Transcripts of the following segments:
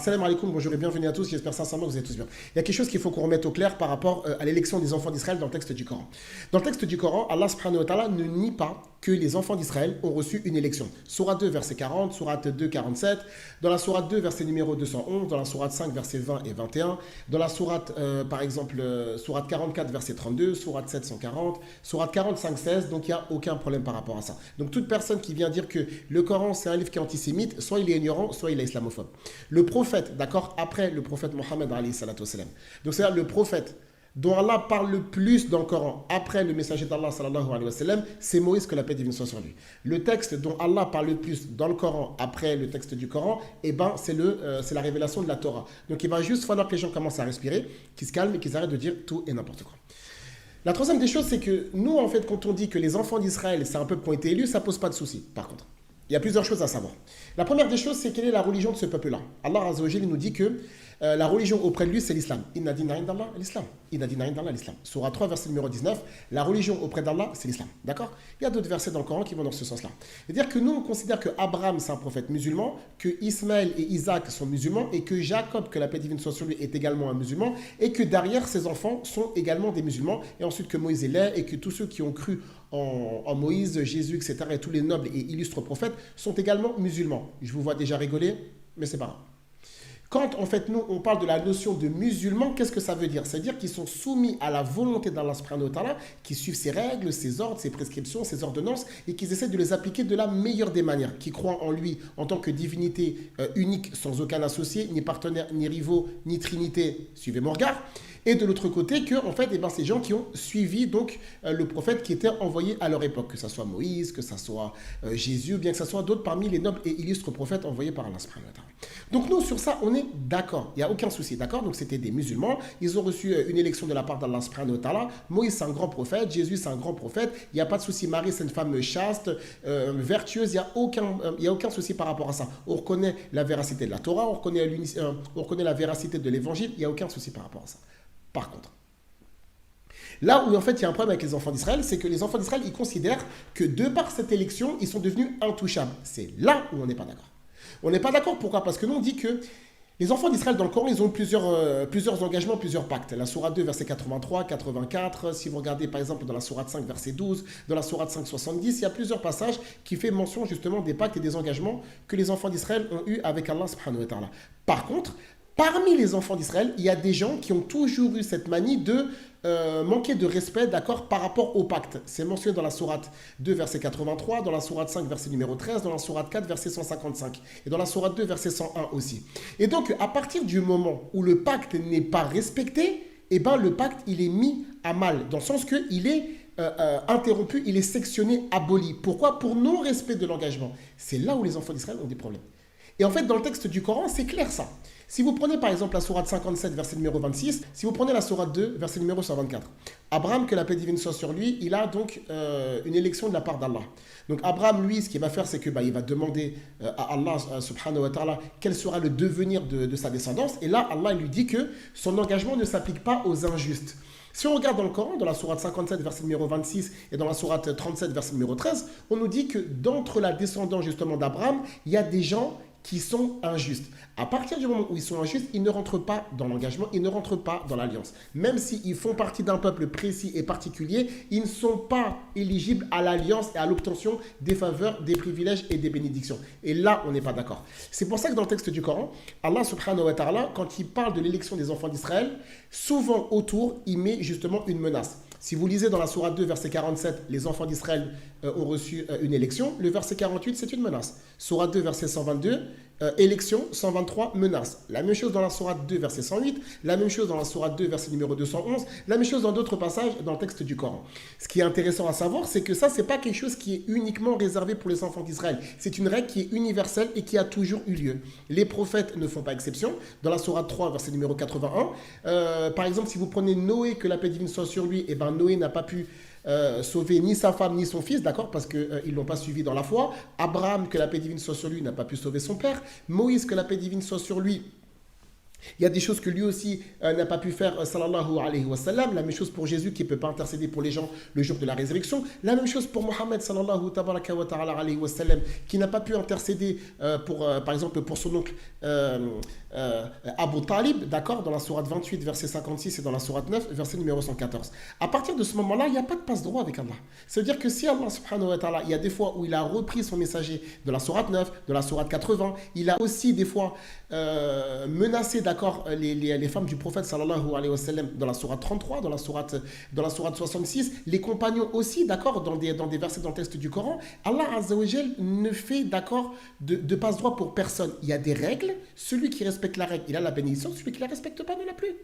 Salam alaikum, bonjour et bienvenue à tous, j'espère sincèrement que vous êtes tous bien. Il y a quelque chose qu'il faut qu'on remette au clair par rapport à l'élection des enfants d'Israël dans le texte du Coran. Dans le texte du Coran, Allah subhanahu wa ta'ala ne nie pas que les enfants d'Israël ont reçu une élection. Sourate 2, verset 40, Sourate 2, 47, dans la Sourate 2, verset numéro 211, dans la Sourate 5, verset 20 et 21, dans la Sourate, par exemple, Sourate 44, verset 32, Sourate 740, Sourate 45, 16, donc il n'y a aucun problème par rapport à ça. Donc toute personne qui vient dire que le Coran c'est un livre qui est antisémite, soit il est ignorant, soit il est islamophobe. Le prophète, d'accord, après le prophète Mohammed alayhi salatu wassalam. Donc c'est-à-dire le prophète dont Allah parle le plus dans le Coran, après le messager d'Allah sallallahu alayhi wa sallam, c'est Moïse, que la paix divine soit sur lui. Le texte dont Allah parle le plus dans le Coran, après le texte du Coran, eh ben, c'est la révélation de la Torah. Donc il va juste falloir que les gens commencent à respirer, qu'ils se calment et qu'ils arrêtent de dire tout et n'importe quoi. La troisième des choses, c'est que nous, en fait, quand on dit que les enfants d'Israël, c'est un peuple qui ont été élus, ça ne pose pas de souci, par contre. Il y a plusieurs choses à savoir. La première des choses, c'est quelle est la religion de ce peuple-là. Allah Azza wa Jalla nous dit que la religion auprès de lui, c'est l'islam. Inna dina indallah l'islam. Inna dina indallah l'islam. Surah 3, verset numéro 19. La religion auprès d'Allah, c'est l'islam. D'accord? Il y a d'autres versets dans le Coran qui vont dans ce sens-là. C'est-à-dire que nous, on considère que Abraham, c'est un prophète musulman, que Ismaël et Isaac sont musulmans, et que Jacob, que la paix divine soit sur lui, est également un musulman, et que derrière, ses enfants sont également des musulmans, et ensuite que Moïse est là, et que tous ceux qui ont cru en Moïse, Jésus, etc., et tous les nobles et illustres prophètes sont également musulmans. Je vous vois déjà rigoler, mais c'est pas grave. Quand en fait nous on parle de la notion de musulmans, qu'est-ce que ça veut dire? C'est-à-dire qu'ils sont soumis à la volonté d'Allah subhanahu wa ta'ala, qui suivent ses règles, ses ordres, ses prescriptions, ses ordonnances, et qu'ils essaient de les appliquer de la meilleure des manières, qui croient en lui en tant que divinité unique, sans aucun associé, ni partenaire, ni rivaux, ni trinité, suivez mon regard. Et de l'autre côté, que en fait, eh ben, ces gens qui ont suivi donc le prophète qui était envoyé à leur époque, que ce soit Moïse, que ce soit Jésus, bien que ce soit d'autres parmi les nobles et illustres prophètes envoyés par Allah subhanahu wa ta'ala. Donc nous, sur ça, on est d'accord, il n'y a aucun souci, d'accord? Donc c'était des musulmans, ils ont reçu une élection de la part d'Allah subhanahu wa ta'ala. Moïse, c'est un grand prophète, Jésus, c'est un grand prophèète, il n'y a pas de souci, Marie, c'est une femme chaste, vertueuse, il n'y a aucun souci par rapport à ça. On reconnaît la véracité de la Torah, on reconnaît la véracité de l'évangile, il n'y a aucun souci par rapport à ça. Par contre, là où en fait il y a un problème avec les enfants d'Israël, c'est que les enfants d'Israël, ils considèrent que de par cette élection, ils sont devenus intouchables. C'est là où on n'est pas d'accord. On n'est pas d'accord, pourquoi? Parce que nous on dit que les enfants d'Israël dans le Coran, ils ont plusieurs engagements, plusieurs pactes. La sourate 2, verset 83, 84, si vous regardez par exemple dans la sourate 5, verset 12, dans la sourate 5, 70, il y a plusieurs passages qui font mention justement des pactes et des engagements que les enfants d'Israël ont eus avec Allah subhanahu wa ta'ala. Par contre, parmi les enfants d'Israël, il y a des gens qui ont toujours eu cette manie de manquer de respect, d'accord, par rapport au pacte. C'est mentionné dans la sourate 2, verset 83, dans la sourate 5, verset numéro 13, dans la sourate 4, verset 155, et dans la sourate 2, verset 101 aussi. Et donc, à partir du moment où le pacte n'est pas respecté, eh ben, le pacte, il est mis à mal, dans le sens qu'il est interrompu, il est sectionné, aboli. Pourquoi? Pour non-respect de l'engagement. C'est là où les enfants d'Israël ont des problèmes. Et en fait, dans le texte du Coran, c'est clair ça. Si vous prenez par exemple la sourate 57, verset numéro 26, si vous prenez la sourate 2, verset numéro 124, Abraham, que la paix divine soit sur lui, il a donc une élection de la part d'Allah. Donc Abraham, lui, ce qu'il va faire, c'est que il va demander à Allah subhanahu wa ta'ala quel sera le devenir de sa descendance. Et là, Allah lui dit que son engagement ne s'applique pas aux injustes. Si on regarde dans le Coran, dans la sourate 57, verset numéro 26, et dans la sourate 37, verset numéro 13, on nous dit que d'entre la descendance justement d'Abraham, il y a des gens qui sont injustes. À partir du moment où ils sont injustes, ils ne rentrent pas dans l'engagement, ils ne rentrent pas dans l'alliance. Même s'ils font partie d'un peuple précis et particulier, ils ne sont pas éligibles à l'alliance et à l'obtention des faveurs, des privilèges et des bénédictions. Et là, on n'est pas d'accord. C'est pour ça que dans le texte du Coran, Allah subhanahu wa ta'ala, quand il parle de l'élection des enfants d'Israël, souvent autour, il met justement une menace. Si vous lisez dans la sourate 2, verset 47, les enfants d'Israël ont reçu une élection, le verset 48, c'est une menace. Sourate 2, verset 122, élection, 123, menace. La même chose dans la sourate 2, verset 108, la même chose dans la sourate 2, verset numéro 211, la même chose dans d'autres passages dans le texte du Coran. Ce qui est intéressant à savoir, c'est que ça, c'est pas quelque chose qui est uniquement réservé pour les enfants d'Israël. C'est une règle qui est universelle et qui a toujours eu lieu. Les prophètes ne font pas exception. Dans la sourate 3, verset numéro 81, par exemple, si vous prenez Noé, que la paix divine soit sur lui, et ben Noé n'a pas pu sauver ni sa femme ni son fils, d'accord, parce qu'ils ne l'ont pas suivi dans la foi. Abraham, que la paix divine soit sur lui, n'a pas pu sauver son père. Moïse, que la paix divine soit sur lui, Il y a des choses que lui aussi n'a pas pu faire, sallallahu alayhi wa sallam. La même chose pour Jésus qui ne peut pas intercéder pour les gens le jour de la résurrection. La même chose pour Mohammed, sallallahu tabaraka wa ta'ala alayhi wa sallam, qui n'a pas pu intercéder, par exemple, pour son oncle Abu Talib, d'accord, dans la sourate 28, verset 56 et dans la sourate 9, verset numéro 114. À partir de ce moment-là, il n'y a pas de passe-droit avec Allah. Ça veut dire que si Allah, subhanahu wa ta'ala, il y a des fois où il a repris son messager de la sourate 9, de la sourate 80, il a aussi des fois menacé, d'accord, les femmes du prophète sallallahu alayhi wa sallam dans la sourate 33, dans la sourate 66, les compagnons aussi, d'accord, dans des versets dans le texte du Coran. Allah azza wa jal ne fait, d'accord, de passe-droit pour personne. Il y a des règles, celui qui respecte la règle, il a la bénédiction, celui qui ne la respecte pas ne l'a plus.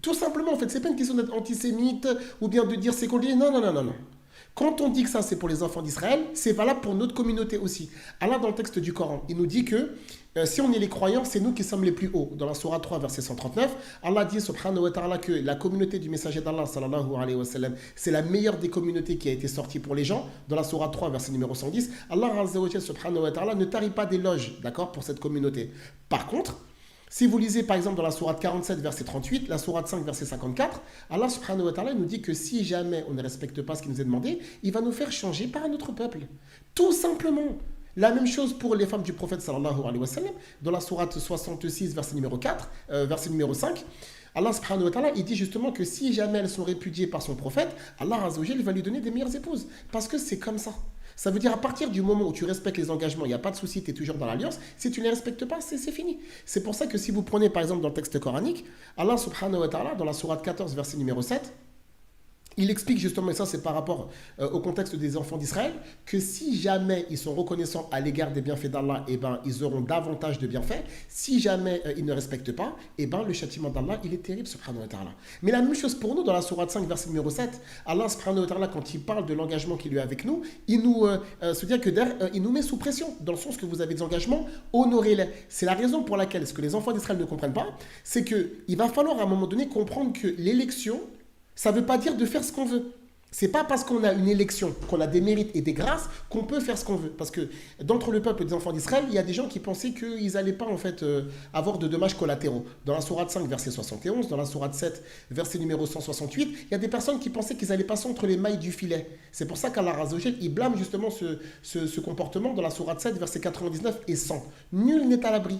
Tout simplement, en fait, c'est pas une question d'être antisémite ou bien de dire c'est qu'on dit non, non, non, non, non. Quand on dit que ça c'est pour les enfants d'Israël, c'est valable pour notre communauté aussi. Allah dans le texte du Coran, il nous dit que si on est les croyants, c'est nous qui sommes les plus hauts. Dans la sourate 3, verset 139, Allah dit subhanahu wa ta'ala que la communauté du messager d'Allah sallallahu alayhi wa sallam, c'est la meilleure des communautés qui a été sortie pour les gens. Dans la sourate 3, verset numéro 110, Allah azza wa jalla subhanahu wa ta'ala ne tarit pas d'éloges, d'accord, pour cette communauté. Par contre, si vous lisez par exemple dans la sourate 47, verset 38, la sourate 5, verset 54, Allah subhanahu wa ta'ala nous dit que si jamais on ne respecte pas ce qui nous est demandé, il va nous faire changer par un autre peuple. Tout simplement. La même chose pour les femmes du prophète sallallahu alayhi wa sallam, dans la sourate 66, verset numéro 4, verset numéro 5. Allah subhanahu wa ta'ala, il dit justement que si jamais elles sont répudiées par son prophète, Allah azza wa jalla va lui donner des meilleures épouses. Parce que c'est comme ça. Ça veut dire à partir du moment où tu respectes les engagements, il n'y a pas de souci, tu es toujours dans l'alliance. Si tu ne les respectes pas, c'est fini. C'est pour ça que si vous prenez par exemple dans le texte coranique, Allah subhanahu wa ta'ala, dans la sourate 14, verset numéro 7, il explique justement, et ça c'est par rapport au contexte des enfants d'Israël, que si jamais ils sont reconnaissants à l'égard des bienfaits d'Allah, eh ben, ils auront davantage de bienfaits. Si jamais ils ne respectent pas, eh ben, le châtiment d'Allah, il est terrible, subhanahu wa ta'ala. Mais la même chose pour nous, dans la sourate 5, verset numéro 7, Allah, subhanahu wa ta'ala, quand il parle de l'engagement qu'il a avec nous, il nous, se dit que il nous met sous pression, dans le sens que vous avez des engagements, honorez-les. C'est la raison pour laquelle, ce que les enfants d'Israël ne comprennent pas, c'est qu'il va falloir à un moment donné comprendre que l'élection, ça ne veut pas dire de faire ce qu'on veut. C'est pas parce qu'on a une élection, qu'on a des mérites et des grâces, qu'on peut faire ce qu'on veut. Parce que d'entre le peuple des enfants d'Israël, il y a des gens qui pensaient qu'ils n'allaient pas en fait avoir de dommages collatéraux. Dans la sourate 5, verset 71, dans la sourate 7, verset numéro 168, il y a des personnes qui pensaient qu'ils allaient passer entre les mailles du filet. C'est pour ça qu'Allah Azza wa Jal, il blâme justement ce comportement dans la sourate 7, verset 99 et 100. Nul n'est à l'abri.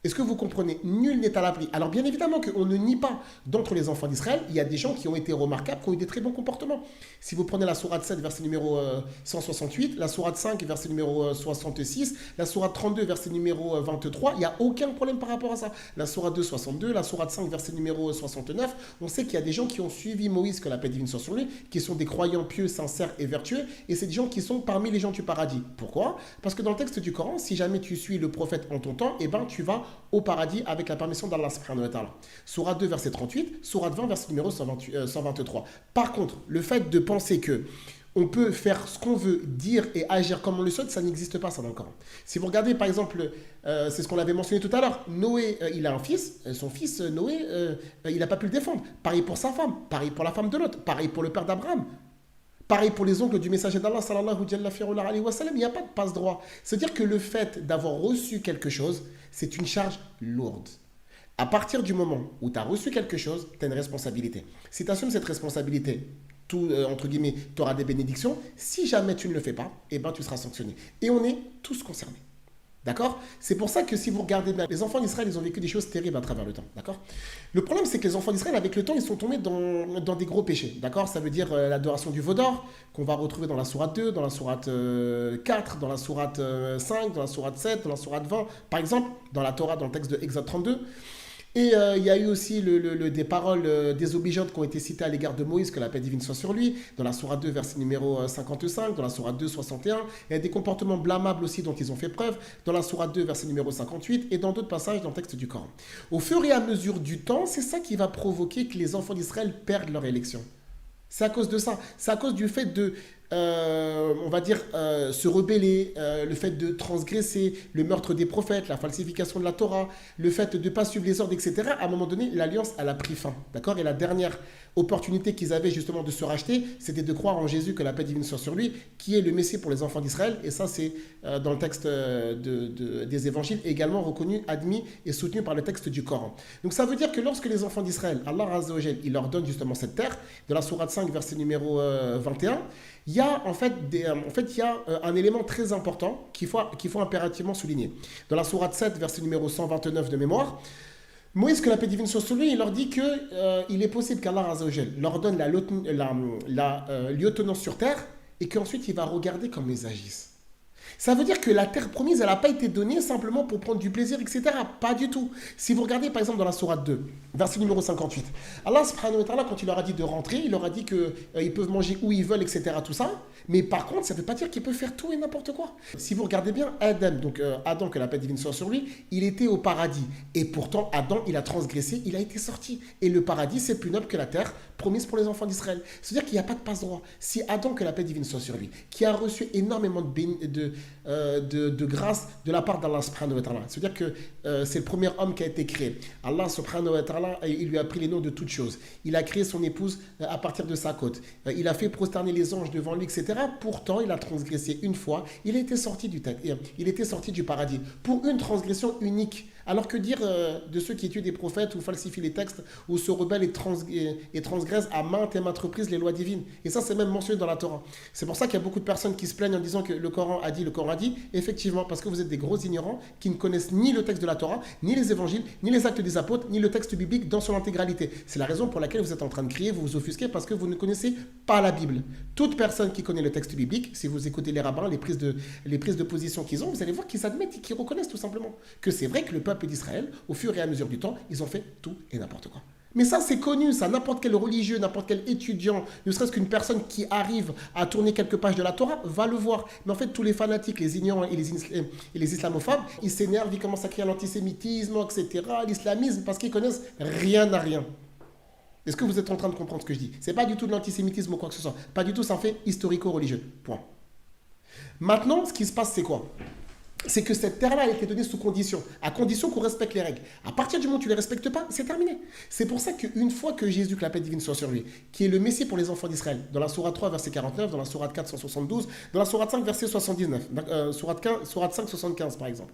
Est-ce que vous comprenez? Nul n'est à l'abri. Alors bien évidemment qu'on ne nie pas d'entre les enfants d'Israël, il y a des gens qui ont été remarquables, qui ont eu des très bons comportements. Si vous prenez la sourate 7, verset numéro 168, la sourate 5, verset numéro 66, la sourate 32, verset numéro 23, il n'y a aucun problème par rapport à ça. La sourate 2, 62, la sourate 5, verset numéro 69, on sait qu'il y a des gens qui ont suivi Moïse, que la paix divine soit sur lui, qui sont des croyants pieux, sincères et vertueux, et c'est des gens qui sont parmi les gens du paradis. Pourquoi? Parce que dans le texte du Coran, si jamais tu suis le prophète en ton temps, eh ben tu vas au paradis avec la permission d'Allah subhanahu wa ta'ala. Sourate 2, verset 38, Sourate 20, verset numéro 123. Par contre, le fait de penser que on peut faire ce qu'on veut, dire et agir comme on le souhaite, ça n'existe pas, ça, dans le Coran. Si vous regardez, par exemple, c'est ce qu'on avait mentionné tout à l'heure, Noé, il a un fils, son fils Noé, il n'a pas pu le défendre. Pareil pour sa femme, pareil pour la femme de l'autre, pareil pour le père d'Abraham. Pareil pour les oncles du messager d'Allah, sallallahu alayhi wa sallam, il n'y a pas de passe-droit. C'est-à-dire que le fait d'avoir reçu quelque chose, c'est une charge lourde. À partir du moment où tu as reçu quelque chose, tu as une responsabilité. Si tu assumes cette responsabilité, entre guillemets, tu auras des bénédictions. Si jamais tu ne le fais pas, eh ben, tu seras sanctionné. Et on est tous concernés. D'accord? C'est pour ça que si vous regardez bien, les enfants d'Israël, ils ont vécu des choses terribles à travers le temps. D'accord? Le problème, c'est que les enfants d'Israël, avec le temps, ils sont tombés dans des gros péchés. D'accord? Ça veut dire l'adoration du veau d'or, qu'on va retrouver dans la sourate 2, dans la sourate 4, dans la sourate 5, dans la sourate 7, dans la sourate 20. Par exemple, dans la Torah, dans le texte de Exode 32. Et il y a eu aussi des paroles désobligeantes qui ont été citées à l'égard de Moïse, que la paix divine soit sur lui, dans la sourate 2, verset numéro 55, dans la sourate 2, 61. Il y a des comportements blâmables aussi dont ils ont fait preuve, dans la sourate 2, verset numéro 58, et dans d'autres passages dans le texte du Coran. Au fur et à mesure du temps, c'est ça qui va provoquer que les enfants d'Israël perdent leur élection. C'est à cause de ça. C'est à cause du fait on va dire, se rebeller, le fait de transgresser, le meurtre des prophètes, la falsification de la Torah, le fait de ne pas suivre les ordres, etc., à un moment donné, l'alliance, elle a pris fin. D'accord? Et la dernière opportunité qu'ils avaient justement de se racheter, c'était de croire en Jésus, que la paix divine soit sur lui, qui est le Messie pour les enfants d'Israël. Et ça, c'est dans le texte des évangiles, également reconnu, admis et soutenu par le texte du Coran. Donc ça veut dire que lorsque les enfants d'Israël, Allah Azza wa Jal, il leur donne justement cette terre, de la sourate 5, verset numéro 21, il y a en fait, un élément très important qu'il faut impérativement souligner. Dans la sourate 7, verset numéro 129 de mémoire, Moïse, que la paix divine soit sur lui, il leur dit que il est possible qu'Allah Azza wa Jal leur donne la lieutenance sur terre et qu'ensuite il va regarder comment ils agissent. Ça veut dire que la terre promise, elle n'a pas été donnée simplement pour prendre du plaisir, etc. Pas du tout. Si vous regardez par exemple dans la sourate 2, verset numéro 58, Allah subhanahu wa ta'ala, quand il leur a dit de rentrer, il leur a dit qu'ils peuvent manger où ils veulent, etc. Tout ça. Mais par contre, ça ne veut pas dire qu'ils peuvent faire tout et n'importe quoi. Si vous regardez bien, Adam, que la paix divine soit sur lui, il était au paradis. Et pourtant, Adam, il a transgressé, il a été sorti. Et le paradis, c'est plus noble que la terre promise pour les enfants d'Israël. C'est-à-dire qu'il n'y a pas de passe-droit. Si Adam, que la paix divine soit sur lui, qui a reçu énormément de grâce de la part d'Allah subhanahu wa ta'ala. C'est-à-dire que c'est le premier homme qui a été créé. Allah subhanahu wa ta'ala, il lui a pris les noms de toutes choses. Il a créé son épouse à partir de sa côte. Il a fait prosterner les anges devant lui, etc. Pourtant, il a transgressé une fois. Il était sorti du paradis pour une transgression unique. Alors que dire de ceux qui tuent des prophètes ou falsifient les textes ou se rebellent et transgressent à maintes et maintes reprises les lois divines. Et ça, c'est même mentionné dans la Torah. C'est pour ça qu'il y a beaucoup de personnes qui se plaignent en disant que le Coran a dit, effectivement, parce que vous êtes des gros ignorants qui ne connaissent ni le texte de la Torah, ni les évangiles, ni les actes des apôtres, ni le texte biblique dans son intégralité. C'est la raison pour laquelle vous êtes en train de crier, vous vous offusquez, parce que vous ne connaissez pas la Bible. Toute personne qui connaît le texte biblique, si vous écoutez les rabbins, les prises de position qu'ils ont, vous allez voir qu'ils admettent et qu'ils reconnaissent tout simplement que c'est vrai que le peuple d'Israël, au fur et à mesure du temps, ils ont fait tout et n'importe quoi. Mais ça, c'est connu, ça. N'importe quel religieux, n'importe quel étudiant, ne serait-ce qu'une personne qui arrive à tourner quelques pages de la Torah, va le voir. Mais en fait, tous les fanatiques, les ignorants et les islamophobes, ils s'énervent, ils commencent à crier à l'antisémitisme, etc., l'islamisme, parce qu'ils connaissent rien à rien. Est-ce que vous êtes en train de comprendre ce que je dis? C'est pas du tout de l'antisémitisme ou quoi que ce soit. Pas du tout, c'est un fait historico-religieux. Point. Maintenant, ce qui se passe, c'est quoi? C'est que cette terre-là a été donnée sous condition, à condition qu'on respecte les règles. À partir du moment où tu ne les respectes pas, c'est terminé. C'est pour ça qu'une fois que Jésus, que la paix divine soit sur lui, qui est le Messie pour les enfants d'Israël, dans la sourate 3, verset 49, dans la sourate 4, 172, dans la sourate 5, verset 79, sourate 5, 75 par exemple.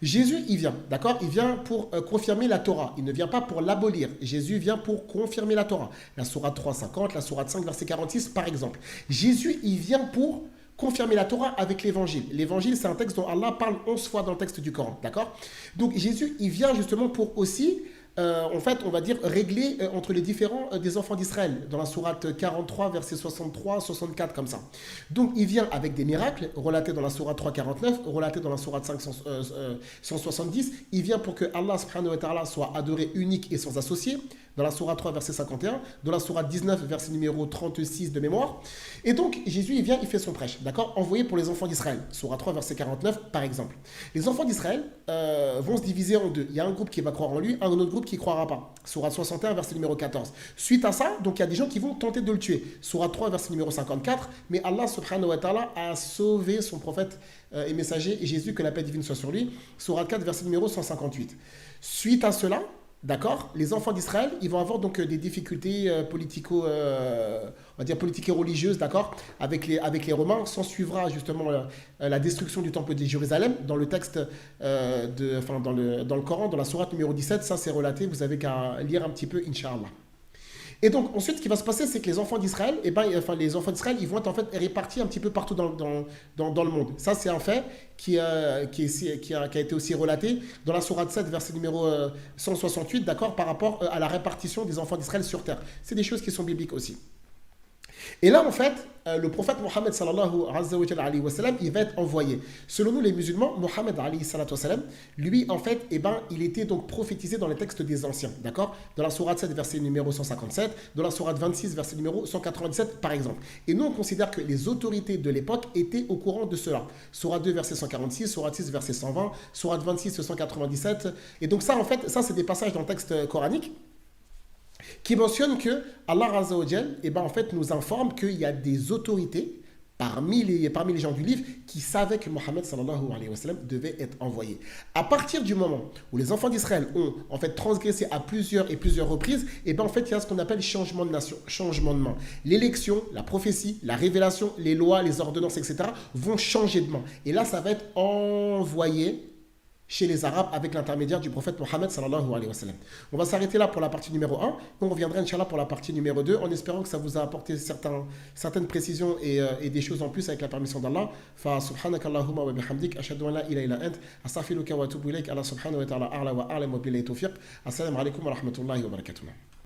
Jésus, il vient, d'accord? Il vient pour confirmer la Torah. Il ne vient pas pour l'abolir. Jésus vient pour confirmer la Torah. La sourate 3, 50, la sourate 5, verset 46, par exemple. Jésus, il vient pour confirmer la Torah avec l'évangile. L'évangile, c'est un texte dont Allah parle 11 fois dans le texte du Coran, d'accord? Donc Jésus, il vient justement pour aussi, en fait, on va dire, régler entre les différents des enfants d'Israël, dans la sourate 43, verset 63, 64, comme ça. Donc il vient avec des miracles, relatés dans la sourate 3, 49, relatés dans la sourate 5, 170. Il vient pour que Allah subhanahu wa ta'ala soit adoré unique et sans associé, dans la sourate 3, verset 51, dans la sourate 19, verset numéro 36 de mémoire. Et donc, Jésus, il vient, il fait son prêche, d'accord? Envoyé pour les enfants d'Israël. Sourate 3, verset 49, par exemple. Les enfants d'Israël vont se diviser en deux. Il y a un groupe qui va croire en lui, un autre groupe qui ne croira pas. Sourate 61, verset numéro 14. Suite à ça, donc il y a des gens qui vont tenter de le tuer. Sourate 3, verset numéro 54. Mais Allah, subhanahu wa ta'ala, a sauvé son prophète et messager, et Jésus, que la paix divine soit sur lui. Sourate 4, verset numéro 158. Suite à cela, d'accord, les enfants d'Israël, ils vont avoir donc des difficultés on va dire politiques et religieuses, d'accord, avec les Romains. S'en suivra justement la destruction du temple de Jérusalem dans le texte, dans le Coran, dans la sourate numéro 17. Ça, c'est relaté, vous avez qu'à lire un petit peu, Inch'Allah. Et donc, ensuite, ce qui va se passer, c'est que les enfants d'Israël, ils vont être en fait répartis un petit peu partout dans le monde. Ça, c'est un fait qui a été aussi relaté dans la sourate 7, verset numéro 168, d'accord, par rapport à la répartition des enfants d'Israël sur terre. C'est des choses qui sont bibliques aussi. Et là, en fait, le prophète Mohammed sallallahu alayhi wa sallam, il va être envoyé. Selon nous, les musulmans, Mohammed alayhi salatu wa sallam, lui, en fait, il était donc prophétisé dans les textes des anciens, d'accord? Dans la sourate 7, verset numéro 157, dans la sourate 26, verset numéro 197, par exemple. Et nous, on considère que les autorités de l'époque étaient au courant de cela. Sourate 2, verset 146, sourate 6, verset 120, sourate 26, 197. Et donc ça, en fait, ça, c'est des passages dans le texte coranique qui mentionne que Allah Azza wa Jal, en fait, nous informe qu'il y a des autorités, parmi les gens du livre qui savaient que Mohammed sallallahu alayhi wa sallam devait être envoyé. À partir du moment où les enfants d'Israël ont en fait transgressé à plusieurs reprises, et bien en fait il y a ce qu'on appelle changement de nation, changement de main. L'élection, la prophétie, la révélation, les lois, les ordonnances, etc. vont changer de main. Et là ça va être envoyé chez les Arabes avec l'intermédiaire du prophète Mohammed sallallahu alayhi wa sallam. On va s'arrêter là pour la partie numéro 1. On reviendra Inch'Allah pour la partie numéro 2 en espérant que ça vous a apporté certaines précisions et des choses en plus avec la permission d'Allah. Fa subhanaka Allahumma wa bihamdik ashhadu an la ilaha illa ant astaghfiruka wa atubu ilayk. Allah subhanahu wa ta'ala a'la wa a'lam wa billahi tawfiq. Assalamu alaykum wa rahmatullahi wa barakatuh.